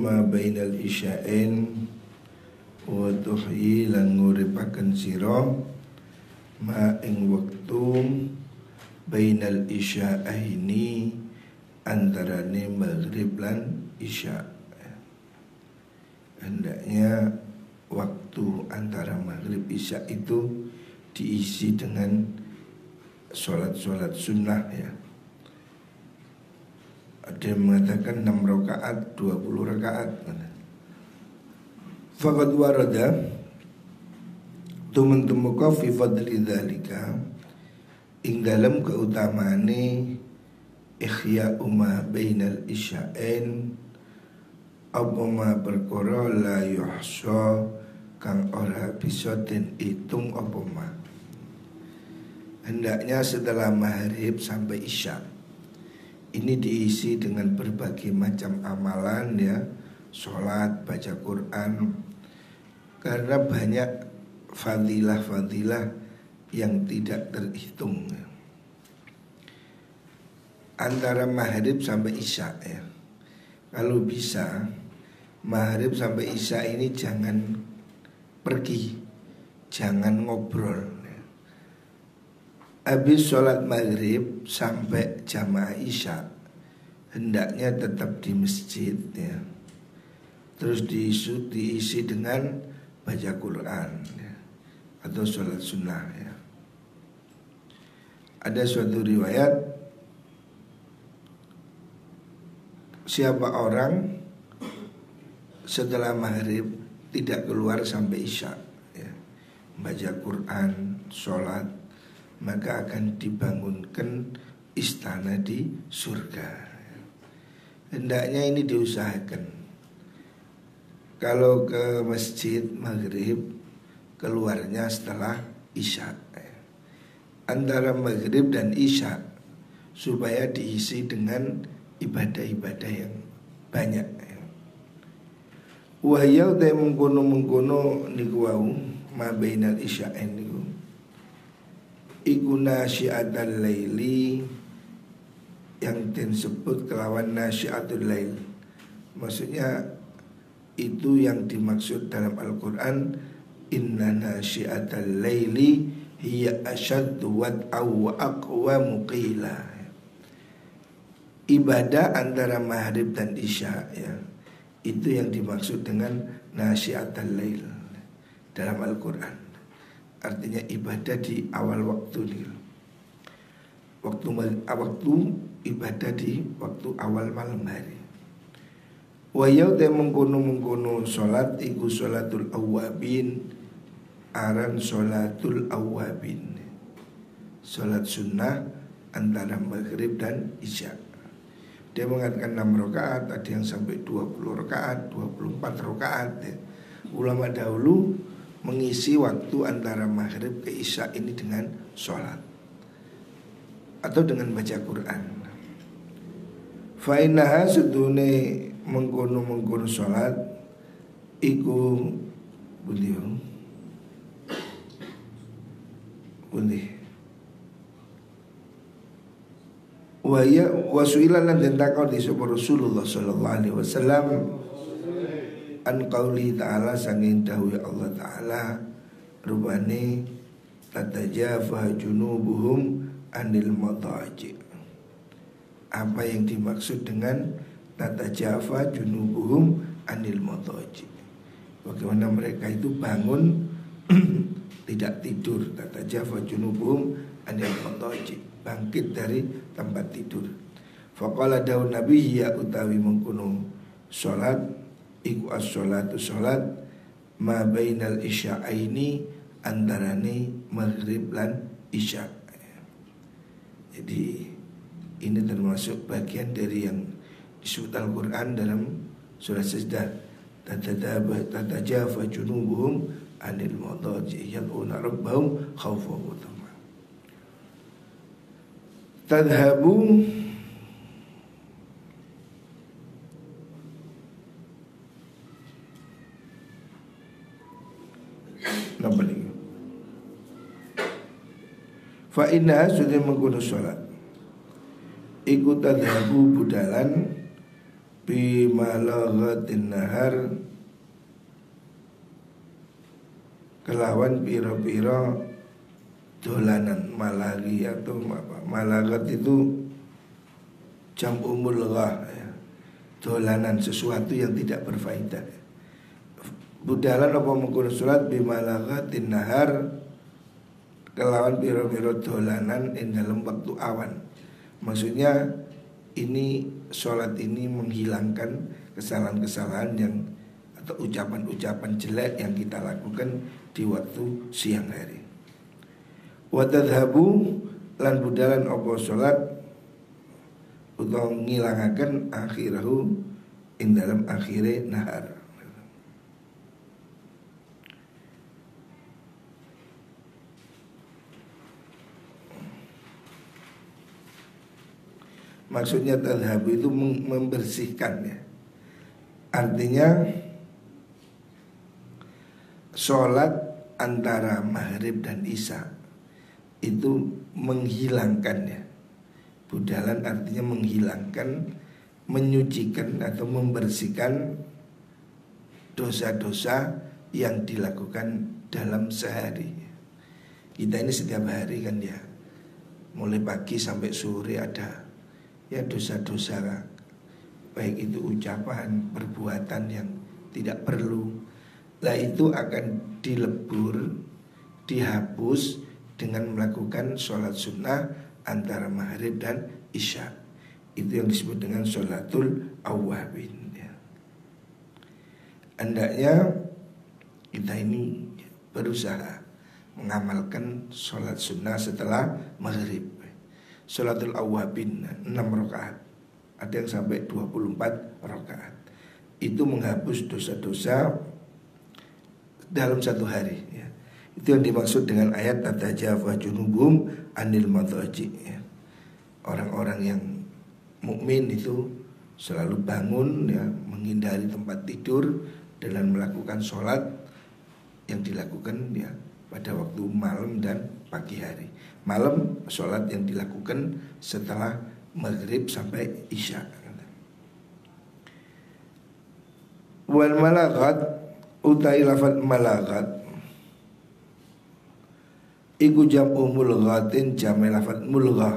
ma bainal isya'in wa tuhyi lan nguripaken sira ma ing wektu bainal isya'aini antarane maghrib lan isya. Hendaknya waktu antara maghrib isya itu diisi dengan sholat-sholat sunnah ya. Ada yang mengatakan 6 rakaat, 20 rakaat. Faqad warada tumentemuka fi fadli dzalika ing dalam keutamaane ihya umma bainal isya'ain apa ma perkara la yuhsa kang ora bisa den hitung apa ma. Hendaknya setelah maghrib sampai isya ini diisi dengan berbagai macam amalan ya, sholat, baca Quran, karena banyak fadilah-fadilah yang tidak terhitung ya. Antara maghrib sampai isya ya, kalau bisa maghrib sampai isya ini jangan pergi, jangan ngobrol. Habis sholat maghrib sampai jamaah isya hendaknya tetap di masjid ya. Terus diisi dengan baca Quran ya, atau sholat sunnah ya. Ada suatu riwayat, siapa orang setelah maghrib tidak keluar sampai isya ya, baca Quran, sholat, maka akan dibangunkan istana di surga. Hendaknya ini diusahakan. Kalau ke masjid maghrib keluarnya setelah isya, antara maghrib dan isya, supaya diisi dengan ibadah-ibadah yang banyak. Wahyau te mengkono niku wau ma bainal isya'ain niku iku nasyiatul laili, yang disebut kelawan nasyiatul lail. Maksudnya itu yang dimaksud dalam Al-Quran, inna nasyiatul laili hiya asyaddu wad'aw wa aqwamu qila. Ibadah antara maghrib dan isya ya, itu yang dimaksud dengan nasyiatul lail dalam Al-Quran. Artinya ibadah di awal waktu nih. Waktu ibadah di waktu awal malam hari. Wa yau te mengkono salat iku salatul awabin, aran salatul awabin. Salat sunnah antara maghrib dan isya. Dia mengatakan 6 rakaat, ada yang sampai 20 rakaat, 24 rakaat ya. Ulama dahulu mengisi waktu antara maghrib ke isya ini dengan sholat atau dengan baca Quran. Fa'inaha sedune mengkono sholat iku beliau Waya wasuila lan den takon di Rasulullah sallallahu alaihi wasallam an qauli ta'ala sanging dawuh Allah ta'ala rubani tatajafa junubuhum anil madaji. Apa yang dimaksud dengan tatajafa junubuhum anil madaji? Bagaimana mereka itu bangun tidak tidur. Tatajafa junubuhum anil madaji, bangkit dari tempat tidur. Faqala daun nabi ya utawi mengkuno salat iku as-sholatu sholat ma bainal isya'aini antarane maghrib lan isya. Jadi ini termasuk bagian dari yang disebut Al-Quran dalam surah Sajdah, tatajafa junubuhum anil madaji yad'una rabbahum khawfan wa tama'an. Tadhabu napa niku? Fa inna sudah mengkono salat iku tadhabu budalan bimalaghatin nahar kelawan piro-piro dolanan. Malagi atau apa? Malagat itu jam'u mulghah ya. Dolanan sesuatu yang tidak berfaedah. Budalan apa mengkono salat bimalaghatin nahar kelawan piro-piro dolanan ing dalam waktu awan. Maksudnya ini sholat ini menghilangkan kesalahan-kesalahan yang atau ucapan-ucapan jelek yang kita lakukan di waktu siang hari. Wa tadhabu lan budalan apa sholat utawa ngilangaken akhirahu ing dalam akhire nahar. Maksudnya tadhabu itu membersihkan ya. Artinya sholat antara maghrib dan isya itu menghilangkan ya. Budalan artinya menghilangkan, menyucikan atau membersihkan dosa-dosa yang dilakukan dalam sehari. Kita ini setiap hari kan ya, mulai pagi sampai sore ada ya dosa-dosa, baik itu ucapan, perbuatan yang tidak perlu. Lah itu akan dilebur, dihapus dengan melakukan sholat sunnah antara maghrib dan isya. Itu yang disebut dengan sholatul awwabin ya. Hendaknya kita ini berusaha mengamalkan sholat sunnah setelah maghrib. Sholatul awwabin 6 rakaat. Ada yang sampai 24 rakaat. Itu menghapus dosa-dosa dalam satu hari ya. Itu yang dimaksud dengan ayat tatajafa junubum anil madhaji ya. Orang-orang yang mukmin itu selalu bangun ya, menghindari tempat tidur dengan melakukan sholat yang dilakukan ya pada waktu malam dan pagi hari. Malam sholat yang dilakukan setelah maghrib sampai isya. Wal malagat utai lafad malagat iku jam'u mulghatin jam'e lafad mulghah.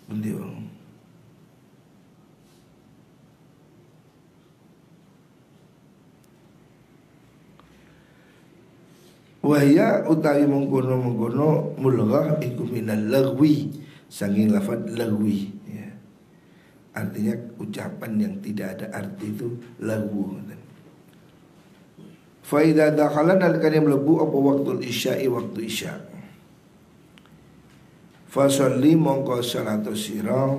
Beliau wahya utawi mengkono mulghah iku minal lagwi, saking lafad lagwi ya. Artinya ucapan yang tidak ada arti itu lagwu. Fa idza dakhala nalkan mlebu apa waktu isya'i waktu isya. Fa sholli mongko salatu sira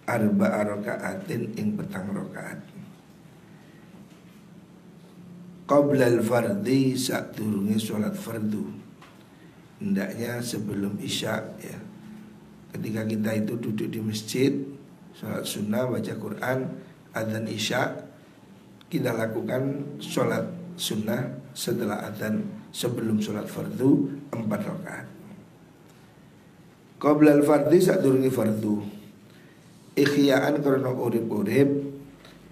arba'a raka'atin ing petang rakaat. Qabla al-fardhi sadurunge sholat fardu. Hendaknya sebelum isya ya. Ketika kita itu duduk di masjid, sholat sunnah, baca Quran, adzan isya, kita lakukan sholat sunnah setelah adzan sebelum sholat fardu 4 rakaat. Qabla al-fardhi sadurunge fardu. Ikhya'an karena urip-urip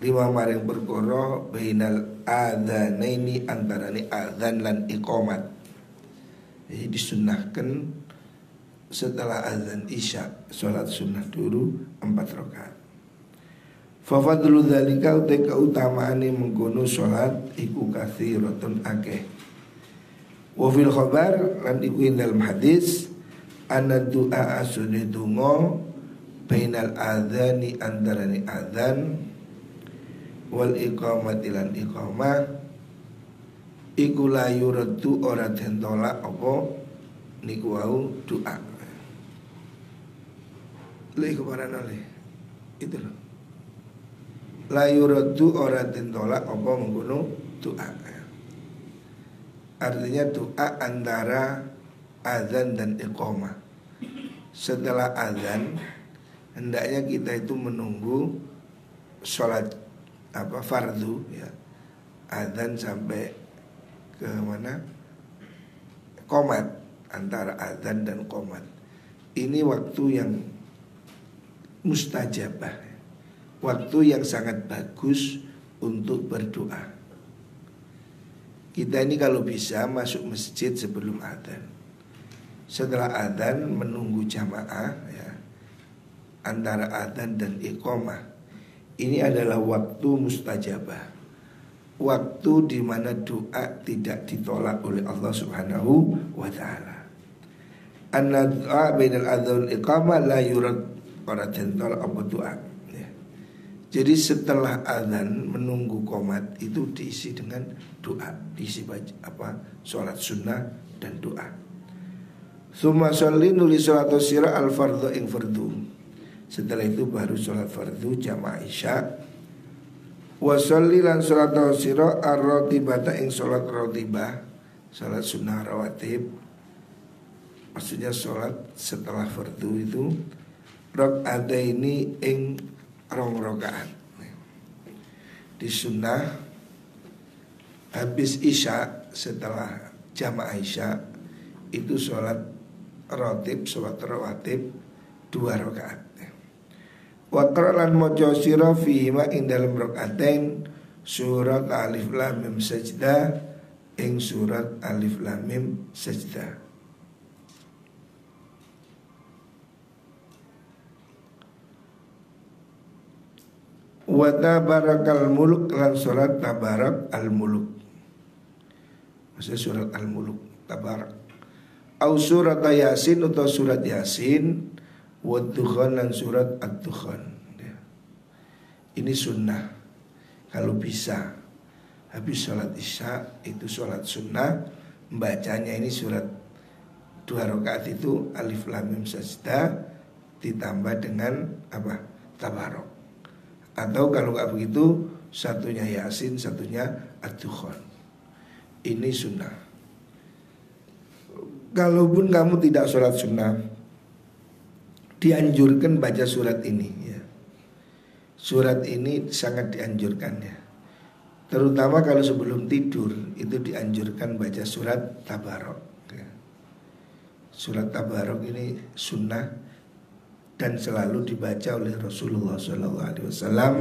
lima maring perkara bainal adzanaini antarane adzan lan iqamat. Jadi disunnahkan setelah adzan isya salat sunnah dulu 4 rakaat. Fa fadlu dzalika uta keutamaane mengkono salat iku katsiratun akeh. Wa fil khabar lan iku dalam hadis ana du'a asune donga bainal adzani antarane adzan wal iqamati lan iqamah iku la yuraddu ora den tolak apa niku wau doa. Lha iku paranane itu lho. La yuraddu ora den tolak apa mengkono doa. Artinya doa antara azan dan iqamah. Setelah azan hendaknya kita itu menunggu sholat fardu ya, adzan sampai ke mana, qomat, antara adzan dan qomat ini waktu yang mustajabah, waktu yang sangat bagus untuk berdoa. Kita ini kalau bisa masuk masjid sebelum adzan. Setelah adzan menunggu jamaah ya, antara adzan dan iqamah. Ini adalah waktu mustajabah, waktu di mana doa tidak ditolak oleh Allah Subhanahu wa taala. An-du'a bainal adzan wal iqamah la yurad, ora den tolak apa doa. Ya. Jadi setelah adzan menunggu qomat itu diisi dengan doa, diisi salat sunnah dan doa. Tsumma sholli nulis salat sira al fardhu ing fardhu. Setelah itu baru salat fardhu jamaah isya. Wa sholli lan salat sira ar-ratibata ing salat ratibah, salat sunnah rawatib. Maksudnya sholat setelah fardu itu rakaataini ing rong rakaat. Di sunnah habis isya, setelah jamaah isya itu sholat rawatib, sholat rawatib 2 rakaat. Wa qira'an maca sira fihi ma ing dalem rakaatain surat Alif Lam Mim Sajdah ing surat Alif Lam Mim Sajdah. Wa tabarakal muluk lan surat tabarak al muluk. Maksudnya surat al muluk tabarak. Au surat Yasin atau surat Yasin, wa dukhan lan surat ad-dukhan. Ya. Ini sunnah. Kalau bisa habis sholat isya itu sholat sunnah, membacanya ini surat 2 rakaat itu Alif Lam Mim Sajdah ditambah dengan tabarok. Atau kalau nggak begitu satunya Yasin, satunya ad-dukhan. Ini sunnah. Kalaupun kamu tidak sholat sunnah, dianjurkan baca surat ini ya. Surat ini sangat dianjurkan ya. Terutama kalau sebelum tidur itu dianjurkan baca surat tabarok ya. Surat tabarok ini sunnah dan selalu dibaca oleh Rasulullah SAW.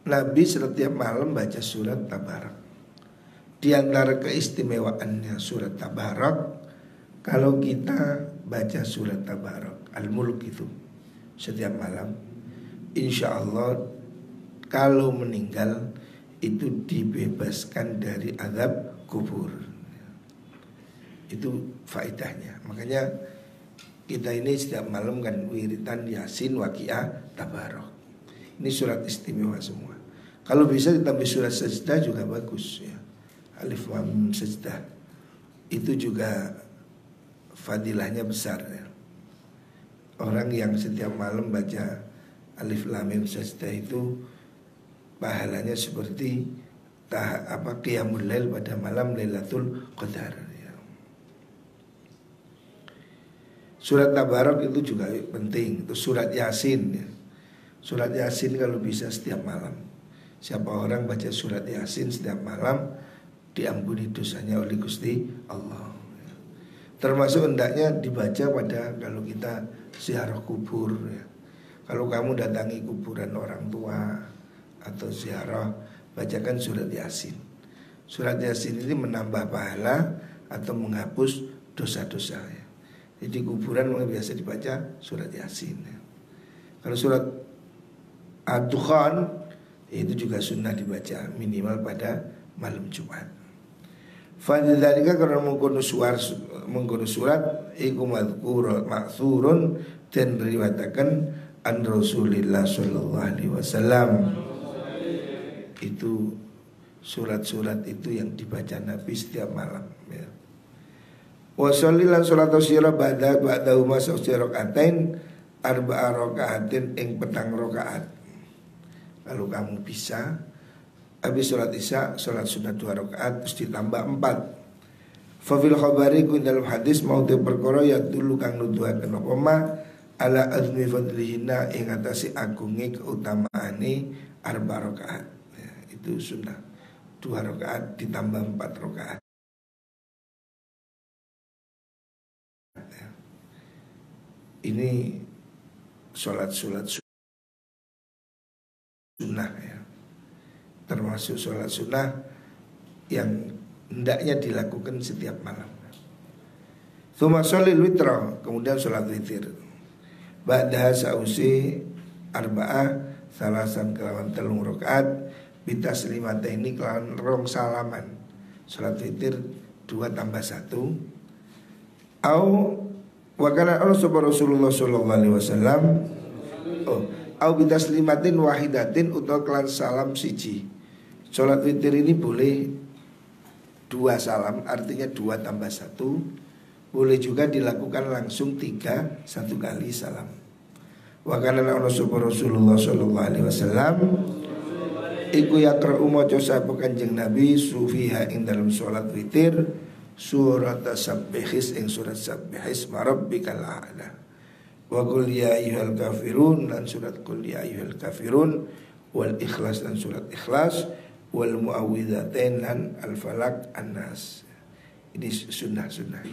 Nabi setiap malam baca surat tabarak. Di antara keistimewaannya surat tabarak, kalau kita baca surat tabarak al-mulk itu setiap malam, insya Allah kalau meninggal itu dibebaskan dari azab kubur. Itu faedahnya. Makanya kita ini setiap malam kan wiridan Yasin, Waqiah, Tabarok. Ini surat istimewa semua. Kalau bisa ditambah surat Sajdah juga bagus ya. Alif Lam Mim Sajdah. Itu juga fadilahnya besar ya. Orang yang setiap malam baca Alif Lam Mim Sajdah itu pahalanya seperti qiyamul lail pada malam Lailatul Qadar ya. Surat Tabarok itu juga penting. Itu surat Yasin ya. Surat Yasin kalau bisa setiap malam. Siapa orang baca surat Yasin setiap malam, diampuni dosanya oleh Gusti Allah ya. Termasuk hendaknya dibaca pada kalau kita ziarah kubur ya. Kalau kamu datangi kuburan orang tua atau ziarah, bacakan surat Yasin. Surat Yasin ini menambah pahala atau menghapus dosa-dosa ya. Jadi kuburan biasa dibaca surat Yasin ya. Kalau surat ad-dukhan itu juga sunnah dibaca minimal pada malam Jumat. Fadzalika karena mengkono surat iku ma'thurun dan riwayataken an Rasulillah sallallahu alaihi wasallam. Itu surat-surat itu yang dibaca Nabi setiap malam ya. Wa shollilan salatu sira ba'da huma rakaatain arba'a rakaatin ing petang rakaat. Kalau kamu bisa habis sholat isya, sholat sunnah 2 rakaat terus ditambah 4. Fafil khabari ku dalam hadis mau perkara ya dulu kang nuduhaken apa ma ala azmi fadlihina ing atase agunge keutamaane 4 rakaat. Ya, itu sunnah 2 rakaat ditambah 4 rakaat. ini sholat sunnah ya, termasuk sholat sunnah yang hendaknya dilakukan setiap malam. Tsumma sholil witra, kemudian sholat witir. Ba'daha sausi arba'ah salasan kelawan telung rakaat bitaslimataini kelawan rong salaman. Sholat witir 2 tambah 1. Wa kana Rasulullah sallallahu alaihi wasallam au bitaslimatin wahidatin utawa kelan salam siji. Sholat witir ini boleh 2 salam, artinya 2 tambah 1. Boleh juga dilakukan langsung 3, 1 kali salam. Wa kana Rasulullah sallallahu alaihi wasallam iku yaqra'u maca sapa Kanjeng Nabi sufiha ing dalam sholat witir surat Sabbihis ing surat Sabbihis marabbikal a'la wa qul ya ayyuhal kafirun dan surat qul ya ayyuhal kafirun wal ikhlas dan surat ikhlas wal muawwidzatain dan al falaq an-nas. Ini sunnah-sunnah.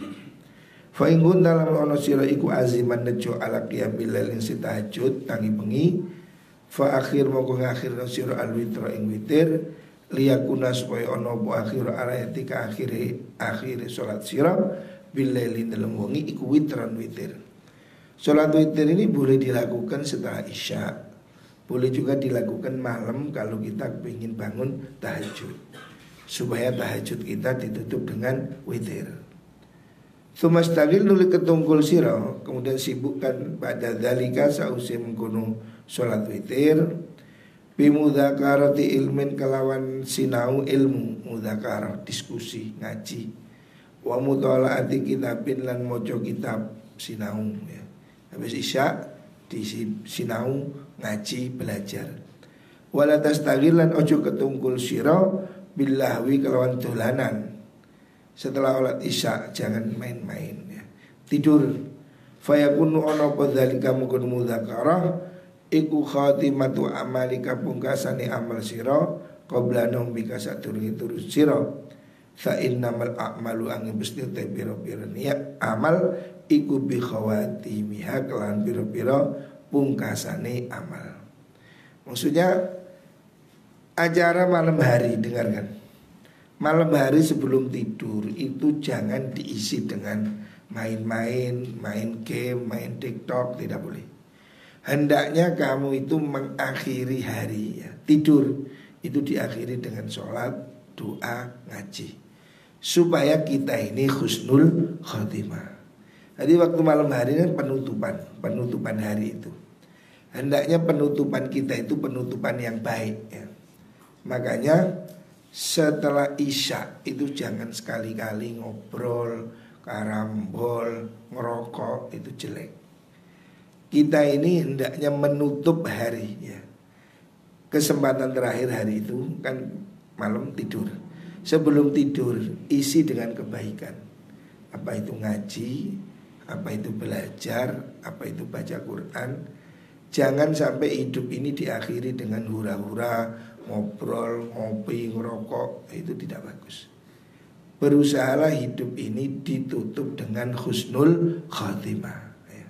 Fa in kun dalam ono sira iku aziman nejo ala qiyamil lail ing tahajud tangi bengi fa akhir moko ngakhirna sira al witra ing witir liyakuna supaya ono bu akhir ayati ka akhir salat sira billaili dalam wengi iku witran witir. Salat witir ini boleh dilakukan setelah isya, boleh juga dilakukan malam kalau kita ingin bangun tahajud, supaya tahajud kita ditutup dengan witir. Sumastagil nuli ketungkul sira, kemudian sibukkan pada dzalika sausi mengkono salat witir bimudzakarati ilmin kelawan sinau ilmu, mudzakarah diskusi ngaji, wa mutalaati kitabin lan maca kitab sinau ya. Habis isya di sinau ngaji belajar. Wala tastaghilan ojo ketungkul sira billahwi kelawan dolanan. Setelah olat isya jangan main-main ya. Tidur. Fayakunu ono padzalika mukun mudzakarah iku khatimatu amalika pungkasane amal sira qabla naumika sadurunge turu sira. Fa innamal a'malu angin mesti te pira-pira niat amal iku bi khawatimiha kelan pira-pira pungkasane amal. Maksudnya acara malam hari, dengarkan. Malam hari sebelum tidur itu jangan diisi dengan main-main, main game, main TikTok, tidak boleh. Hendaknya kamu itu mengakhiri hari ya. Tidur itu diakhiri dengan sholat, doa, ngaji, supaya kita ini husnul khotimah. Jadi waktu malam hari kan penutupan hari itu. Hendaknya penutupan kita itu penutupan yang baik ya. Makanya setelah isya itu jangan sekali-kali ngobrol, karambol, ngerokok, itu jelek. Kita ini hendaknya menutup hari ya. Kesempatan terakhir hari itu kan malam tidur. Sebelum tidur isi dengan kebaikan. Apa itu ngaji, apa itu belajar, apa itu baca Quran. Jangan sampai hidup ini diakhiri dengan hura-hura, ngobrol, ngopi, ngerokok. Itu tidak bagus. Berusahalah hidup ini ditutup dengan husnul khatimah ya.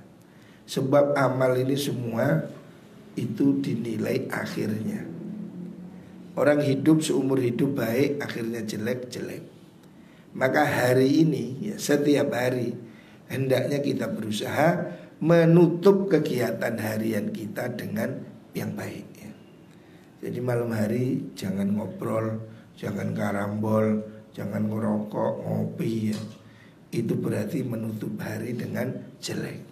Sebab amal ini semua itu dinilai akhirnya. Orang hidup seumur hidup baik, akhirnya jelek. Maka hari ini ya, setiap hari hendaknya kita berusaha menutup kegiatan harian kita dengan yang baik ya. Jadi malam hari jangan ngobrol, jangan karambol, jangan ngerokok, ngopi ya. Itu berarti menutup hari dengan jelek.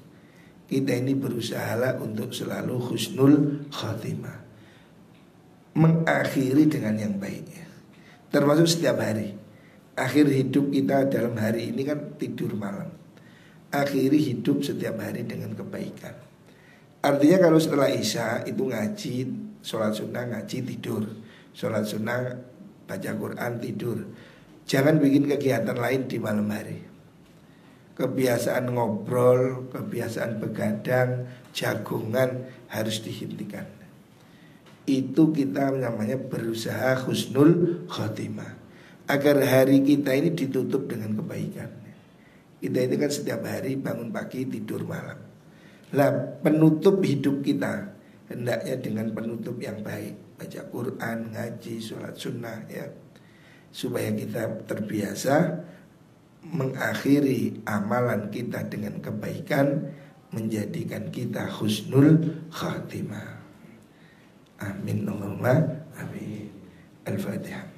Kita ini berusahalah untuk selalu husnul khatimah, mengakhiri dengan yang baik ya. Termasuk setiap hari. Akhir hidup kita dalam hari ini kan tidur malam. Akhiri hidup setiap hari dengan kebaikan. Artinya kalau setelah isya itu ngaji, sholat sunnah ngaji tidur, sholat sunnah baca Quran tidur. Jangan bikin kegiatan lain di malam hari. Kebiasaan ngobrol, kebiasaan begadang, jagongan harus dihentikan. Itu kita namanya berusaha husnul khotimah, agar hari kita ini ditutup dengan kebaikan. Kita ini kan setiap hari bangun pagi tidur malam. Lah penutup hidup kita hendaknya dengan penutup yang baik, baca Quran, ngaji, sholat sunnah ya, supaya kita terbiasa mengakhiri amalan kita dengan kebaikan, menjadikan kita husnul khatimah. Amin Allahumma amin. Al-Fatihah.